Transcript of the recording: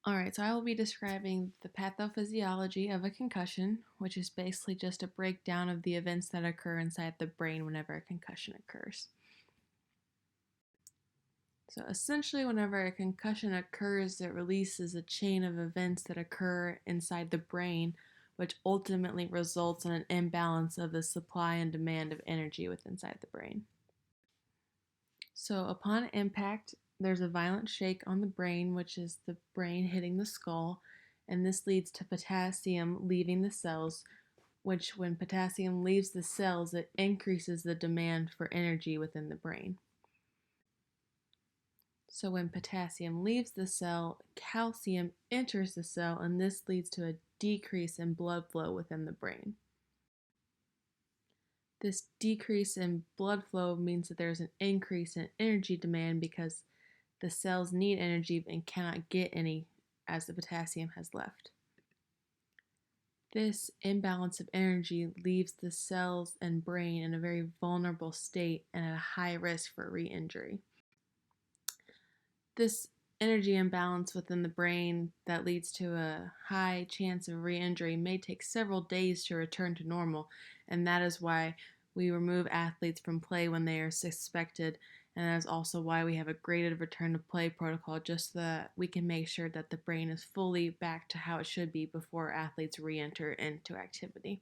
Alright, so I will be describing the pathophysiology of a concussion, which is basically just a breakdown of the events that occur inside the brain whenever a concussion occurs. So essentially, whenever a concussion occurs, it releases a chain of events that occur inside the brain, which ultimately results in an imbalance of the supply and demand of energy within inside the brain. So upon impact, there's a violent shake on the brain, which is the brain hitting the skull, and this leads to potassium leaving the cells, which when potassium leaves the cells, it increases the demand for energy within the brain. So when potassium leaves the cell, calcium enters the cell, and this leads to a decrease in blood flow within the brain. This decrease in blood flow means that there's an increase in energy demand because the cells need energy and cannot get any as the potassium has left. This imbalance of energy leaves the cells and brain in a very vulnerable state and at a high risk for re-injury. This energy imbalance within the brain that leads to a high chance of re-injury may take several days to return to normal, and that is why we remove athletes from play when they are suspected, and that is also why we have a graded return to play protocol, just so that we can make sure that the brain is fully back to how it should be before athletes re-enter into activity.